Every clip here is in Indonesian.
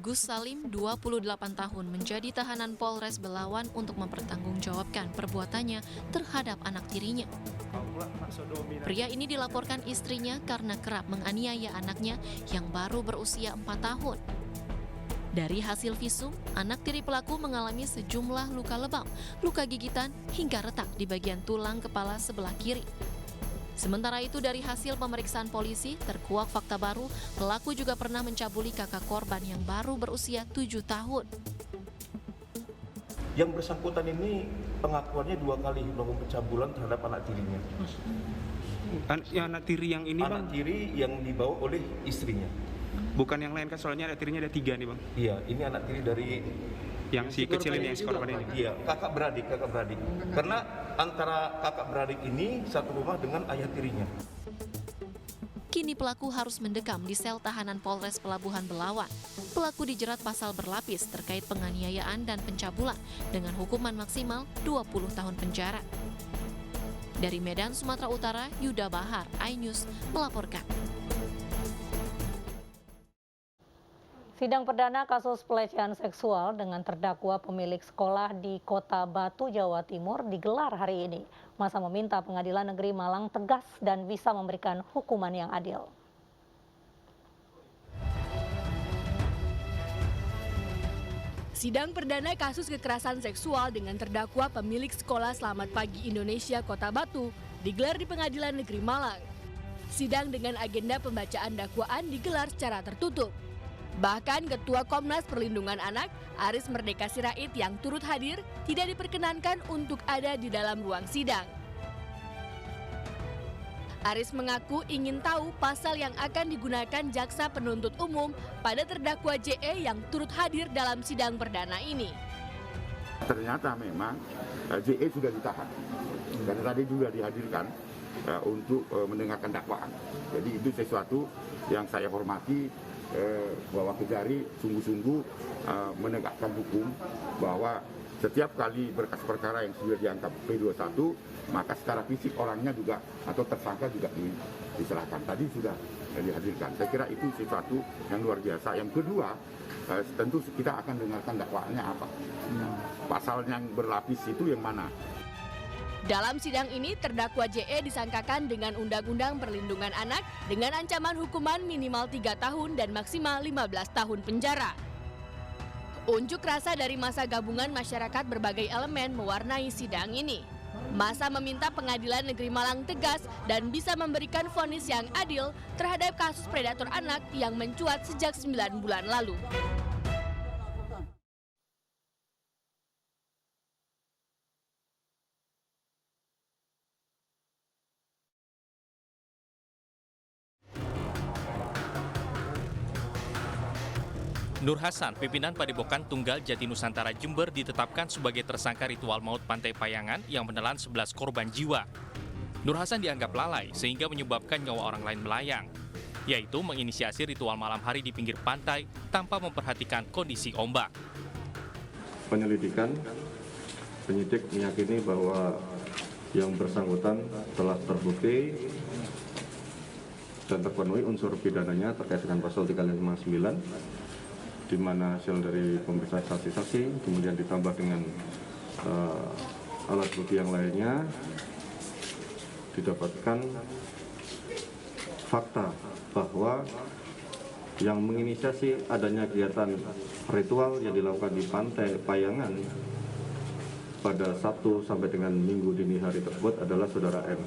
Gus Salim, 28 tahun, menjadi tahanan Polres Belawan untuk mempertanggungjawabkan perbuatannya terhadap anak tirinya. Pria ini dilaporkan istrinya karena kerap menganiaya anaknya yang baru berusia 4 tahun. Dari hasil visum, anak tiri pelaku mengalami sejumlah luka lebam, luka gigitan, hingga retak di bagian tulang kepala sebelah kiri. Sementara itu dari hasil pemeriksaan polisi, terkuak fakta baru, pelaku juga pernah mencabuli kakak korban yang baru berusia 7 tahun. Yang bersangkutan ini pengakuannya 2 kali melakukan pencabulan terhadap anak tirinya. Anak tiri yang ini, Anak Bang? tiri yang dibawa oleh istrinya. Bukan yang lain kan, soalnya ada tirinya ada 3 nih, Bang. Iya, ini anak tiri dari Yang si kecil ini, yang si korban ini. Iya, kakak beradik. Karena antara kakak beradik ini satu rumah dengan ayah tirinya. Kini pelaku harus mendekam di sel tahanan Polres Pelabuhan Belawan. Pelaku dijerat pasal berlapis terkait penganiayaan dan pencabulan dengan hukuman maksimal 20 tahun penjara. Dari Medan, Sumatera Utara, Yuda Bahar, iNews melaporkan. Sidang perdana kasus pelecehan seksual dengan terdakwa pemilik sekolah di Kota Batu, Jawa Timur digelar hari ini. Masa meminta Pengadilan Negeri Malang tegas dan bisa memberikan hukuman yang adil. Sidang perdana kasus kekerasan seksual dengan terdakwa pemilik sekolah Selamat Pagi Indonesia Kota Batu digelar di Pengadilan Negeri Malang. Sidang dengan agenda pembacaan dakwaan digelar secara tertutup. Bahkan Ketua Komnas Perlindungan Anak, Aris Merdeka Sirait yang turut hadir tidak diperkenankan untuk ada di dalam ruang sidang. Aris mengaku ingin tahu pasal yang akan digunakan jaksa penuntut umum pada terdakwa JE yang turut hadir dalam sidang perdana ini. Ternyata memang JE sudah ditahan dan tadi juga dihadirkan untuk mendengarkan dakwaan. Jadi itu sesuatu yang saya hormati, bahwa Kejari sungguh-sungguh menegakkan hukum bahwa setiap kali berkas perkara yang sudah dianggap P21, maka secara fisik orangnya juga atau tersangka juga diserahkan. Tadi sudah dihadirkan. Saya kira itu sesuatu yang luar biasa. Yang kedua, tentu kita akan dengarkan dakwaannya apa. Pasal yang berlapis itu yang mana? Dalam sidang ini, terdakwa JE disangkakan dengan Undang-Undang Perlindungan Anak dengan ancaman hukuman minimal 3 tahun dan maksimal 15 tahun penjara. Unjuk rasa dari massa gabungan masyarakat berbagai elemen mewarnai sidang ini. Massa meminta Pengadilan Negeri Malang tegas dan bisa memberikan vonis yang adil terhadap kasus predator anak yang mencuat sejak 9 bulan lalu. Nur Hasan, pimpinan Padepokan Tunggal Jati Nusantara Jember ditetapkan sebagai tersangka ritual maut Pantai Payangan yang menelan 11 korban jiwa. Nur Hasan dianggap lalai sehingga menyebabkan nyawa orang lain melayang, yaitu menginisiasi ritual malam hari di pinggir pantai tanpa memperhatikan kondisi ombak. Penyelidikan, penyidik meyakini bahwa yang bersangkutan telah terbukti dan terpenuhi unsur pidananya terkait dengan pasal 359, di mana hasil dari pemeriksaan saksi-saksi kemudian ditambah dengan alat bukti yang lainnya didapatkan fakta bahwa yang menginisiasi adanya kegiatan ritual yang dilakukan di Pantai Payangan pada Sabtu sampai dengan Minggu dini hari tersebut adalah saudara M.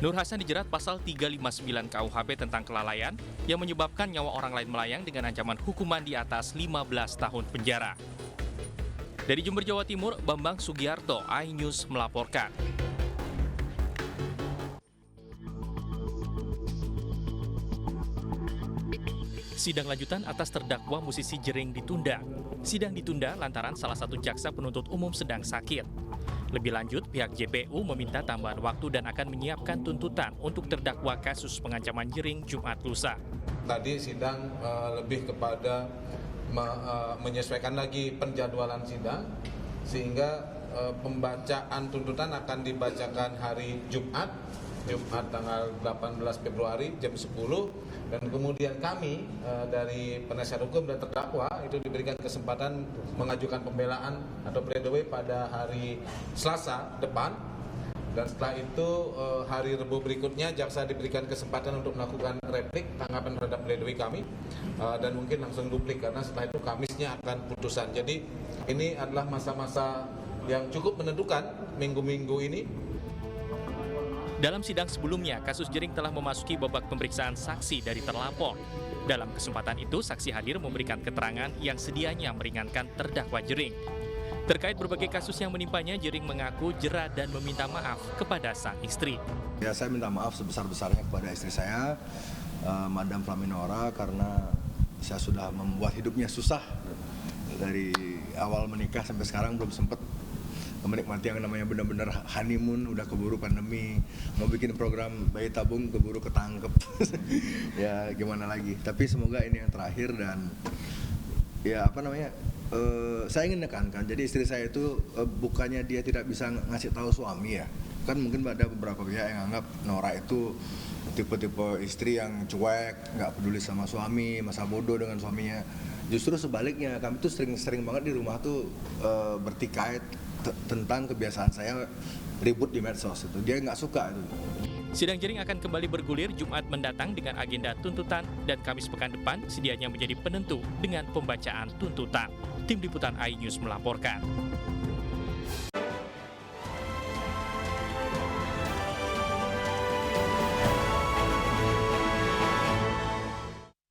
Nur Hasan dijerat pasal 359 KUHP tentang kelalaian yang menyebabkan nyawa orang lain melayang dengan ancaman hukuman di atas 15 tahun penjara. Dari Jember, Jawa Timur, Bambang Sugiarto, iNews melaporkan. Sidang lanjutan atas terdakwa musisi Jering ditunda. Sidang ditunda lantaran salah satu jaksa penuntut umum sedang sakit. Lebih lanjut, pihak JPU meminta tambahan waktu dan akan menyiapkan tuntutan untuk terdakwa kasus pengancaman Jering Jumat lusa. Tadi sidang lebih kepada menyesuaikan lagi penjadwalan sidang, sehingga pembacaan tuntutan akan dibacakan hari Jumat Jumat tanggal 18 Februari jam 10, dan kemudian kami dari penasihat hukum dan terdakwa itu diberikan kesempatan mengajukan pembelaan atau pledoi pada hari Selasa depan, dan setelah itu hari Rabu berikutnya jaksa diberikan kesempatan untuk melakukan replik tanggapan terhadap pledoi kami, dan mungkin langsung duplik karena setelah itu Kamisnya akan putusan. Jadi ini adalah masa-masa yang cukup menentukan minggu-minggu ini. Dalam sidang sebelumnya, kasus Jering telah memasuki babak pemeriksaan saksi dari terlapor. Dalam kesempatan itu, saksi hadir memberikan keterangan yang sedianya meringankan terdakwa Jering. Terkait berbagai kasus yang menimpanya, Jering mengaku jera dan meminta maaf kepada sang istri. Ya, saya minta maaf sebesar-besarnya kepada istri saya, Madam Flaminora, karena saya sudah membuat hidupnya susah. Dari awal menikah sampai sekarang belum sempat menikmati yang namanya benar-benar honeymoon, udah keburu pandemi, mau bikin program bayi tabung keburu ketangkep. Ya gimana lagi, tapi semoga ini yang terakhir, dan ya saya ingin menekankan, jadi istri saya itu bukannya dia tidak bisa ngasih tahu suami ya, kan mungkin ada beberapa pihak yang anggap Nora itu tipe-tipe istri yang cuek, nggak peduli sama suami, masa bodoh dengan suaminya. Justru sebaliknya, kami tuh sering banget di rumah tuh bertikai tentang kebiasaan saya ribut di medsos itu. Dia nggak suka itu. Sidang Jering akan kembali bergulir Jumat mendatang dengan agenda tuntutan, dan Kamis pekan depan sedianya menjadi penentu dengan pembacaan tuntutan. Tim Liputan iNews melaporkan.